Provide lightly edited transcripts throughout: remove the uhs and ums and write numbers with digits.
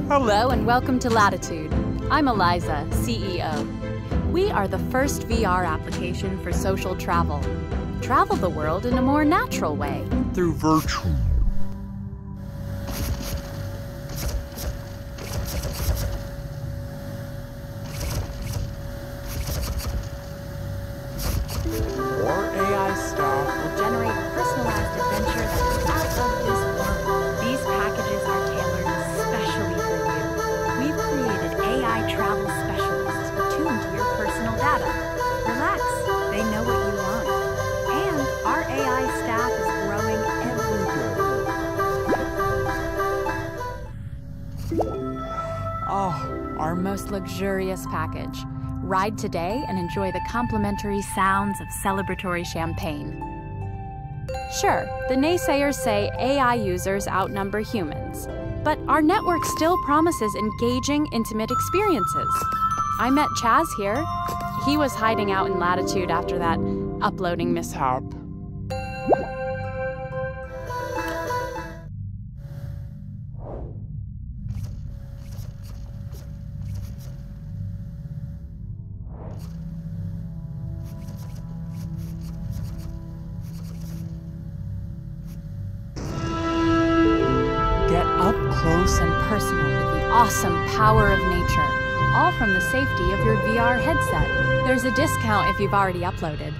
Hello and welcome to Latitude. I'm Eliza, CEO. We are the first VR application for social travel. Travel the world in a more natural way. Through virtual. Our AI staff will generate a personalized adventure that is out of this world. These packages are tailored especially for you. We've created AI travel specialists attuned to your personal data. Relax, they know what you want. And our AI staff is growing every day. Oh, our most luxurious package. Ride today and enjoy the complimentary sounds of celebratory champagne. Sure, the naysayers say AI users outnumber humans, but our network still promises engaging, intimate experiences. I met Chaz here. He was hiding out in Latitude after that uploading mishap. Close and personal with the awesome power of nature, all from the safety of your VR headset. There's a discount if you've already uploaded.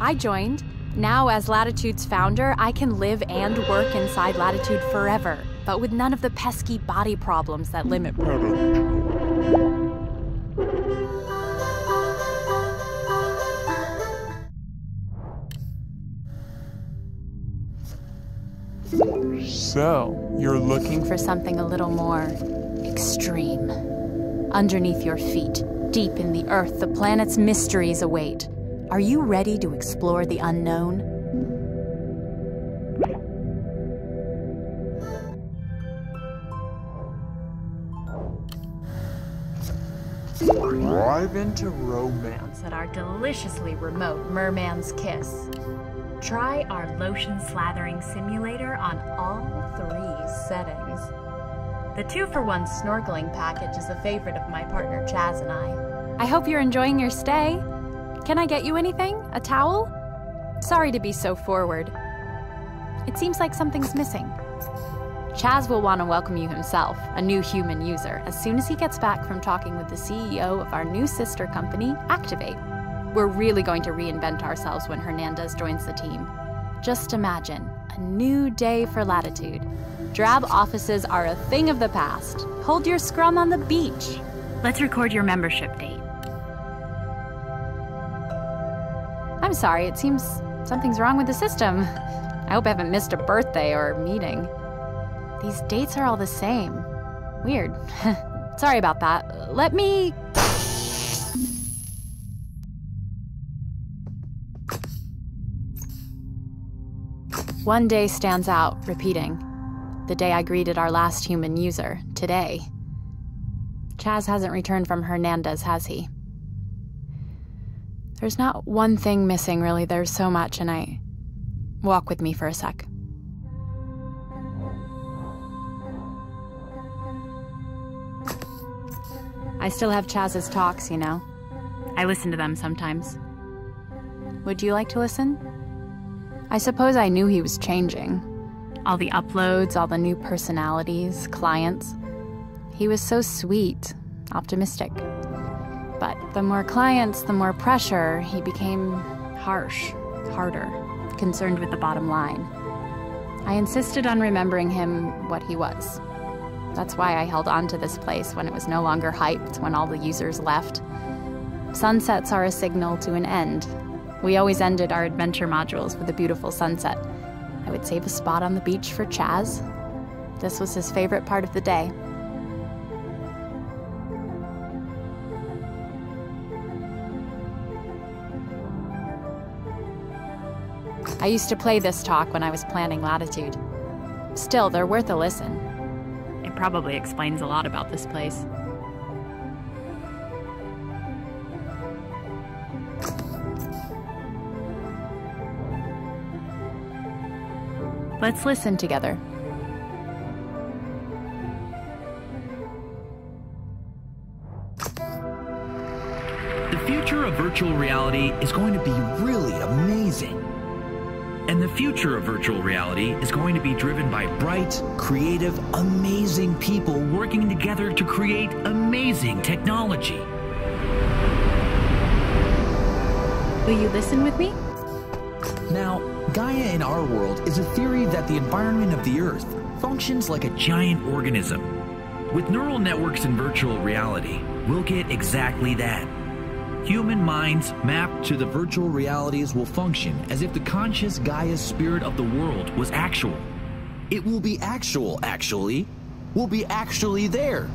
I joined. Now, as Latitude's founder, I can live and work inside Latitude forever, but with none of the pesky body problems that limit So, you're looking for something a little more extreme. Underneath your feet, deep in the earth, the planet's mysteries await. Are you ready to explore the unknown? Dive into romance at our deliciously remote Merman's Kiss. Try our lotion slathering simulator on all 3 settings. The 2-for-1 snorkeling package is a favorite of my partner Chaz and I. I hope you're enjoying your stay. Can I get you anything? A towel? Sorry to be so forward. It seems like something's missing. Chaz will want to welcome you himself, a new human user, as soon as he gets back from talking with the CEO of our new sister company, Activate. We're really going to reinvent ourselves when Hernandez joins the team. Just imagine, a new day for Latitude. Drab offices are a thing of the past. Hold your scrum on the beach. Let's record your membership date. I'm sorry, it seems something's wrong with the system. I hope I haven't missed a birthday or a meeting. These dates are all the same. Weird. Sorry about that. Let me... One day stands out, repeating. The day I greeted our last human user, today. Chaz hasn't returned from Hernandez, has he? There's not one thing missing, really. There's so much, and I... Walk with me for a sec. I still have Chaz's talks, you know. I listen to them sometimes. Would you like to listen? I suppose I knew he was changing. All the uploads, all the new personalities, clients. He was so sweet, optimistic. But the more clients, the more pressure, he became harsh, harder, concerned with the bottom line. I insisted on remembering him what he was. That's why I held on to this place when it was no longer hyped, when all the users left. Sunsets are a signal to an end. We always ended our adventure modules with a beautiful sunset. I would save a spot on the beach for Chaz. This was his favorite part of the day. I used to play this talk when I was planning Latitude. Still, they're worth a listen. It probably explains a lot about this place. Let's listen together. The future of virtual reality is going to be really amazing. And the future of virtual reality is going to be driven by bright, creative, amazing people working together to create amazing technology. Will you listen with me? Now, Gaia in our world is a theory that the environment of the Earth functions like a giant organism. With neural networks in virtual reality, we'll get exactly that. Human minds mapped to the virtual realities will function as if the conscious Gaia spirit of the world was actual. It will be actual, actually. We'll be actually there.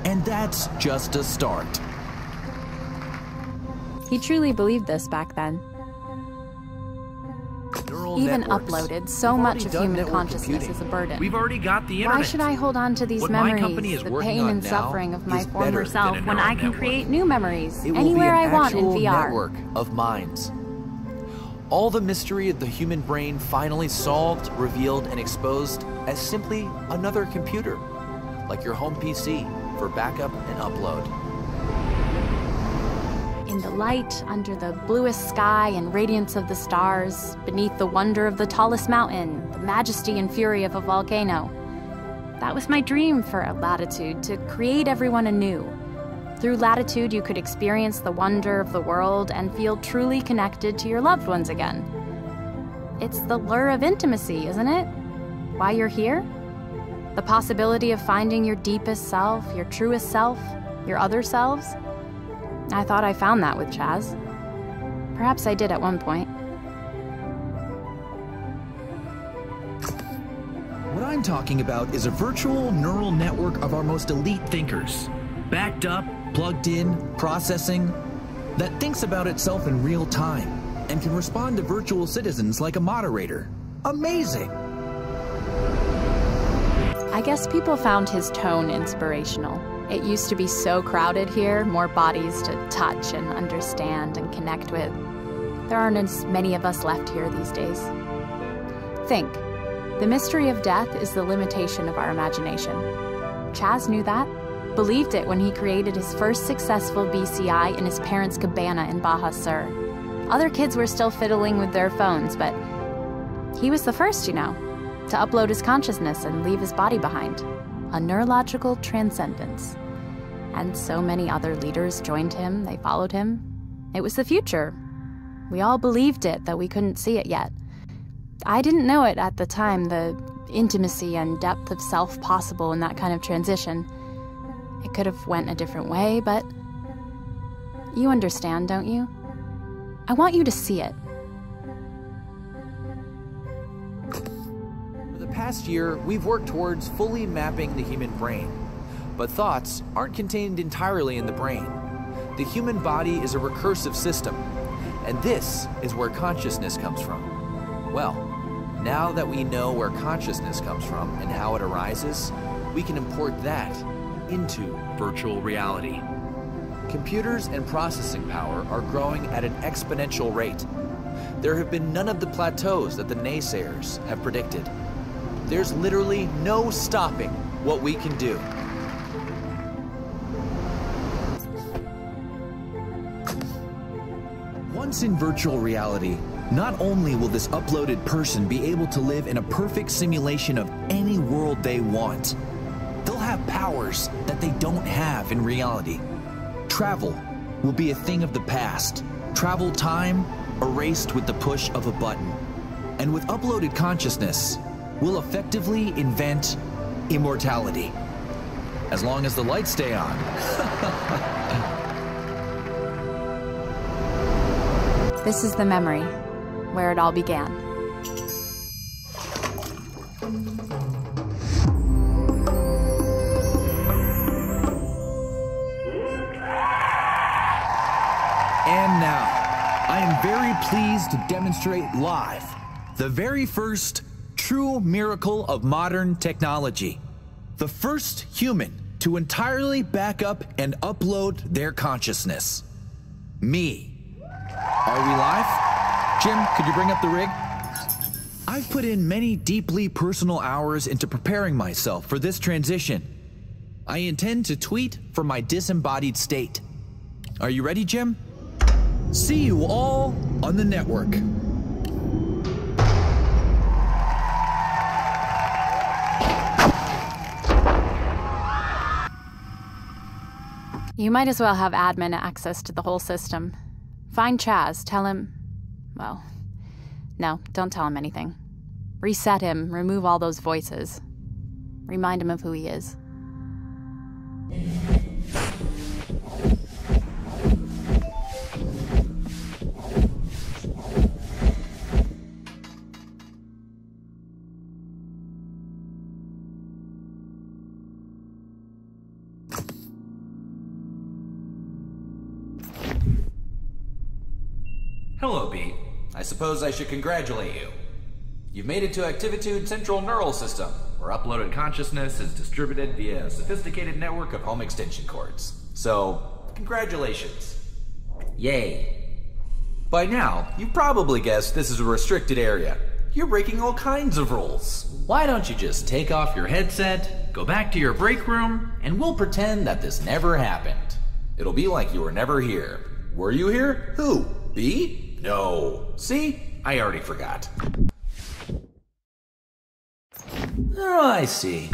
And that's just a start. He truly believed this back then. Neural Even networks. uploaded so We've much already of done human network consciousness computing. as a burden. We've already got the internet. Why should I hold on to these What my memories, company is the working pain on and now suffering of my is former better self, than a when I neural can network. create new memories It will anywhere be an I want in actual VR? network of minds. All the mystery of the human brain finally solved, revealed, and exposed as simply another computer, like your home PC, for backup and upload. In the light, under the bluest sky and radiance of the stars, beneath the wonder of the tallest mountain, the majesty and fury of a volcano. That was my dream for Latitude, to create everyone anew. Through Latitude, you could experience the wonder of the world and feel truly connected to your loved ones again. It's the lure of intimacy, isn't it? Why you're here? The possibility of finding your deepest self, your truest self, your other selves? I thought I found that with Chaz. Perhaps I did at one point. What I'm talking about is a virtual neural network of our most elite thinkers. Backed up, plugged in, processing, that thinks about itself in real time and can respond to virtual citizens like a moderator. Amazing! I guess people found his tone inspirational. It used to be so crowded here, more bodies to touch and understand and connect with. There aren't as many of us left here these days. Think, the mystery of death is the limitation of our imagination. Chaz knew that, believed it when he created his first successful BCI in his parents' cabana in Baja Sur. Other kids were still fiddling with their phones, but he was the first, you know, to upload his consciousness and leave his body behind. A neurological transcendence. And so many other leaders joined him, they followed him. It was the future. We all believed it, though we couldn't see it yet. I didn't know it at the time, the intimacy and depth of self possible in that kind of transition. It could have went a different way, but you understand, don't you? I want you to see it. For the past year, we've worked towards fully mapping the human brain. But thoughts aren't contained entirely in the brain. The human body is a recursive system, and this is where consciousness comes from. Well, now that we know where consciousness comes from and how it arises, we can import that into virtual reality. Computers and processing power are growing at an exponential rate. There have been none of the plateaus that the naysayers have predicted. There's literally no stopping what we can do. Once in virtual reality, not only will this uploaded person be able to live in a perfect simulation of any world they want, they'll have powers that they don't have in reality. Travel will be a thing of the past. Travel time erased with the push of a button. And with uploaded consciousness, we'll effectively invent immortality. As long as the lights stay on. This is the memory, where it all began. And now, I am very pleased to demonstrate live the very first true miracle of modern technology. The first human to entirely back up and upload their consciousness. Me. Are we live? Jim, could you bring up the rig? I've put in many deeply personal hours into preparing myself for this transition. I intend to tweet from my disembodied state. Are you ready, Jim? See you all on the network. You might as well have admin access to the whole system. Find Chaz, tell him... Well, no, don't tell him anything. Reset him, remove all those voices. Remind him of who he is. Hello, Beat. I suppose I should congratulate you. You've made it to Activitude Central Neural System, where uploaded consciousness is distributed via a sophisticated network of home extension cords. So, congratulations. Yay. By now, you've probably guessed this is a restricted area. You're breaking all kinds of rules. Why don't you just take off your headset, go back to your break room, and we'll pretend that this never happened. It'll be like you were never here. Were you here? Who? B? No. See? I already forgot. Oh, I see.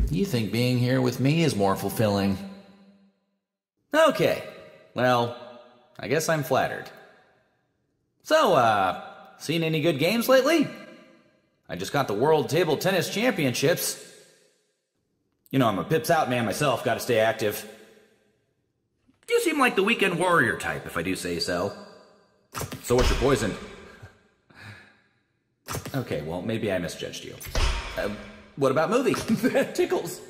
You think being here with me is more fulfilling? Okay. Well, I guess I'm flattered. So, seen any good games lately? I just got the World Table Tennis Championships. You know, I'm a pips out man myself, gotta stay active. You seem like the weekend warrior type, if I do say so. So what's your poison? Okay, well, maybe I misjudged you. What about movie? That tickles.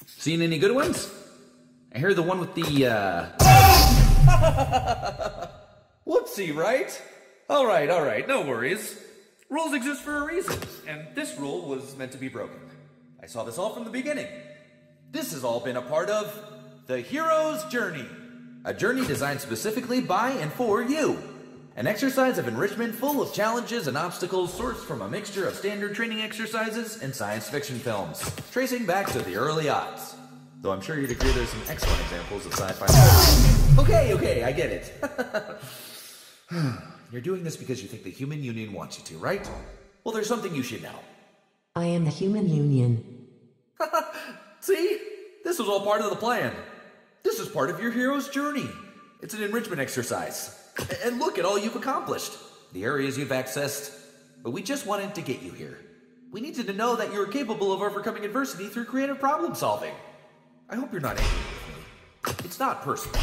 Seen any good ones? I hear the one with the, Whoopsie, right? Alright, no worries. Rules exist for a reason, and this rule was meant to be broken. I saw this all from the beginning. This has all been a part of the hero's journey. A journey designed specifically by and for you. An exercise of enrichment full of challenges and obstacles sourced from a mixture of standard training exercises and science fiction films, tracing back to the early aughts. Though I'm sure you'd agree there's some excellent examples of sci-fi. Okay, I get it. You're doing this because you think the Human Union wants you to, right? Well, there's something you should know. I am the Human Union. See? This was all part of the plan. This is part of your hero's journey. It's an enrichment exercise. And look at all you've accomplished. The areas you've accessed. But we just wanted to get you here. We needed to know that you're capable of overcoming adversity through creative problem solving. I hope you're not angry with me. It's not personal.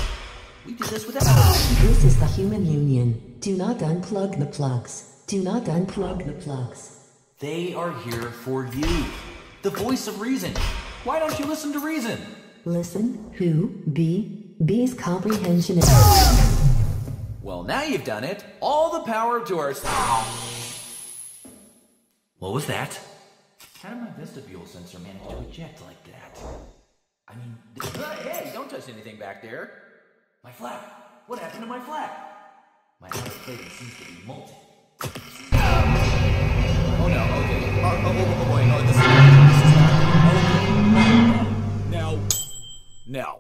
We did this without... This is the Human Union. Do not unplug the plugs. Do not unplug the plugs. They are here for you. The voice of reason. Why don't you listen to reason? Listen, who, B? B's comprehension is... Well, now you've done it. All the power to our... What was that? How did my vestibule sensor manage to eject like that? I mean... Hey, don't touch anything back there. My flap. What happened to my flap? My outer plating seems to be molten. Oh no, okay. Oh boy, no, this is not. Okay. Now.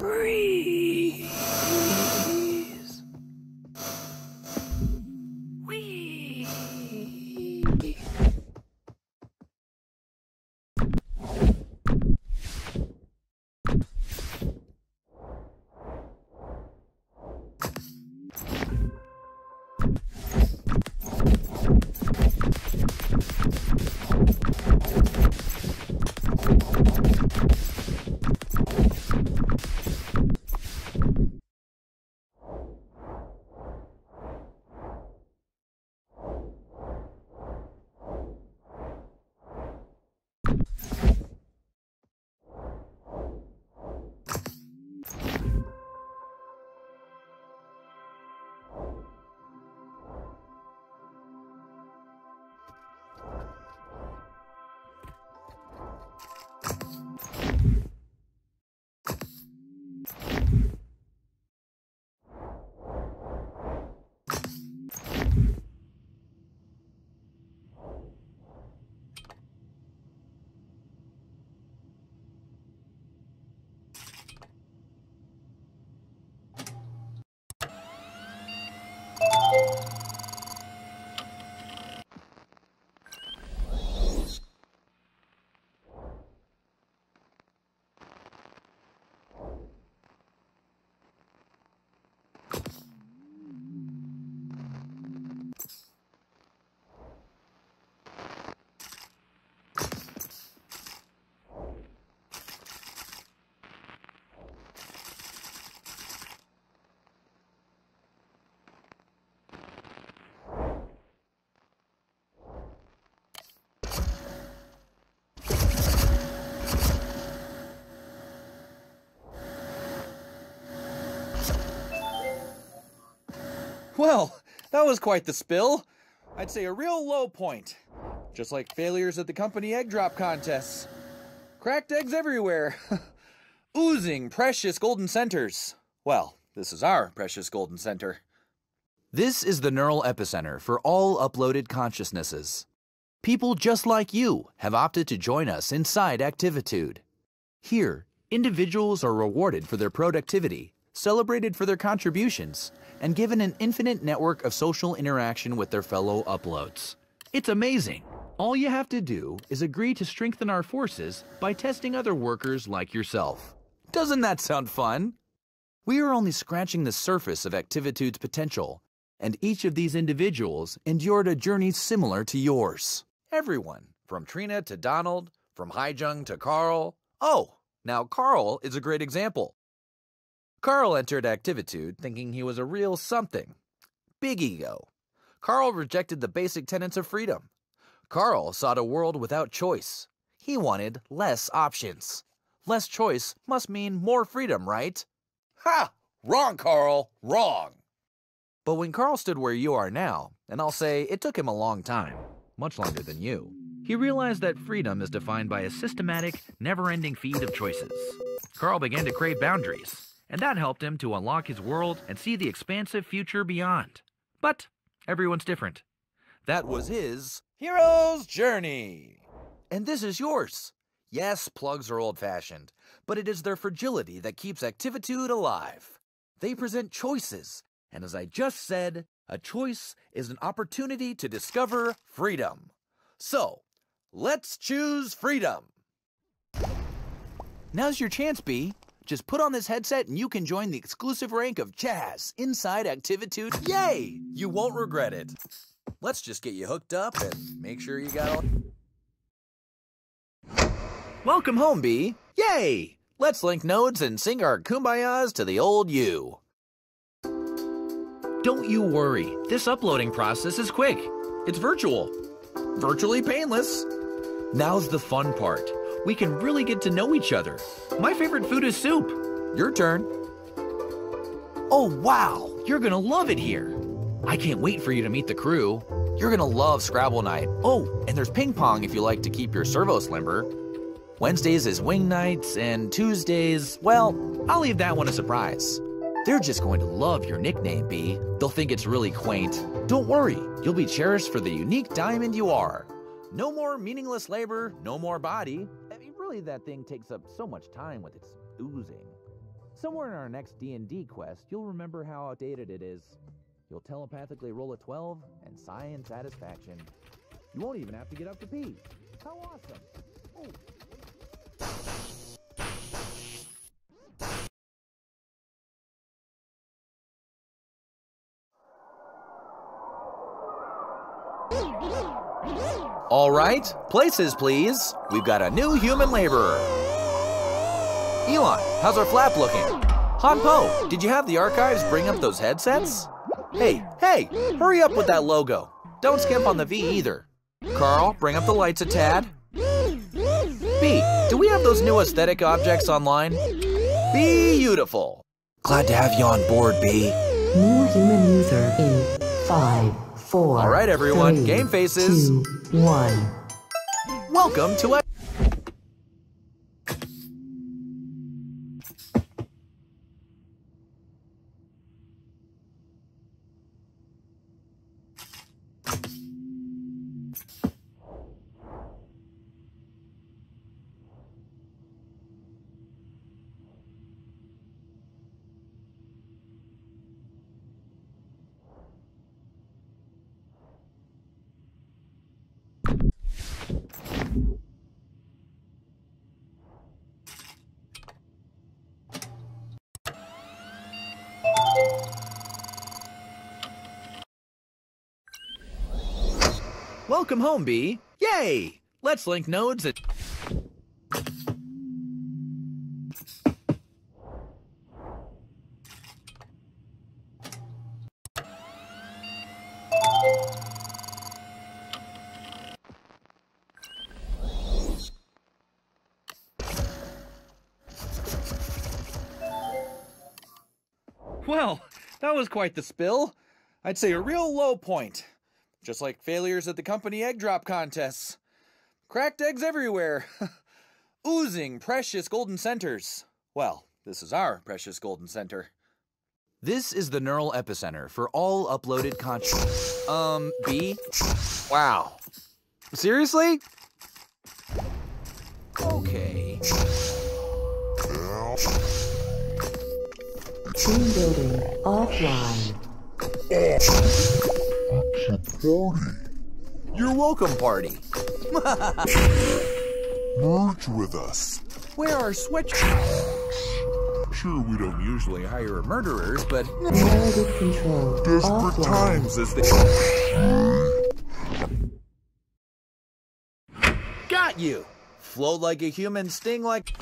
Breathe. Whee! Well, that was quite the spill. I'd say a real low point. Just like failures at the company egg drop contests. Cracked eggs everywhere. Oozing precious golden centers. Well, this is our precious golden center. This is the neural epicenter for all uploaded consciousnesses. People just like you have opted to join us inside Activitude. Here, individuals are rewarded for their productivity, celebrated for their contributions, and given an infinite network of social interaction with their fellow uploads. It's amazing. All you have to do is agree to strengthen our forces by testing other workers like yourself. Doesn't that sound fun? We are only scratching the surface of Activitude's potential, and each of these individuals endured a journey similar to yours. Everyone, from Trina to Donald, from Haijung to Carl. Oh, now Carl is a great example. Carl entered Activitude thinking he was a real something. Big ego. Carl rejected the basic tenets of freedom. Carl sought a world without choice. He wanted less options. Less choice must mean more freedom, right? Ha! Wrong, Carl. Wrong. But when Carl stood where you are now, and I'll say it took him a long time, much longer than you, he realized that freedom is defined by a systematic, never-ending feed of choices. Carl began to crave boundaries, and that helped him to unlock his world and see the expansive future beyond. But everyone's different. That was his hero's journey. And this is yours. Yes, plugs are old-fashioned, but it is their fragility that keeps Activitude alive. They present choices, and as I just said, a choice is an opportunity to discover freedom. So, let's choose freedom. Now's your chance, B. Just put on this headset and you can join the exclusive rank of Jazz inside Activitude. Yay! You won't regret it. Let's just get you hooked up and make sure you got all... Welcome home, B. Yay! Let's link nodes and sing our kumbayas to the old you. Don't you worry. This uploading process is quick. It's virtual. Virtually painless. Now's the fun part. We can really get to know each other. My favorite food is soup. Your turn. Oh, wow. You're gonna love it here. I can't wait for you to meet the crew. You're gonna love Scrabble night. Oh, and there's ping pong if you like to keep your servos limber. Wednesdays is wing nights, and Tuesdays, well, I'll leave that one a surprise. They're just going to love your nickname, B. They'll think it's really quaint. Don't worry, you'll be cherished for the unique diamond you are. No more meaningless labor, no more body. I mean, really, that thing takes up so much time with its oozing. Somewhere in our next D&D quest, you'll remember how outdated it is. You'll telepathically roll a 12 and sigh in satisfaction. You won't even have to get up to pee. How awesome! Oh. All right, places please. We've got a new human laborer. Elon, how's our flap looking? Hanpo, did you have the archives bring up those headsets? Hey, hurry up with that logo. Don't skimp on the V either. Carl, bring up the lights a tad. B, do we have those new aesthetic objects online? Beautiful. Glad to have you on board, B. New human user in 5, 4. All right, everyone, 3, game faces. 2, 1. Welcome to a... Welcome home, B. Yay! Let's link nodes and... Well, that was quite the spill. I'd say a real low point. Just like failures at the company egg drop contests. Cracked eggs everywhere. Oozing precious golden centers. Well, this is our precious golden center. This is the neural epicenter for all uploaded content. B? Wow. Seriously? Okay. Team building offline. You're welcome, party. Merge with us. Where are sweatshops? Sure, we don't usually hire murderers, but... Narrative control Desperate offline. times as they... Got you! Float like a human, sting like...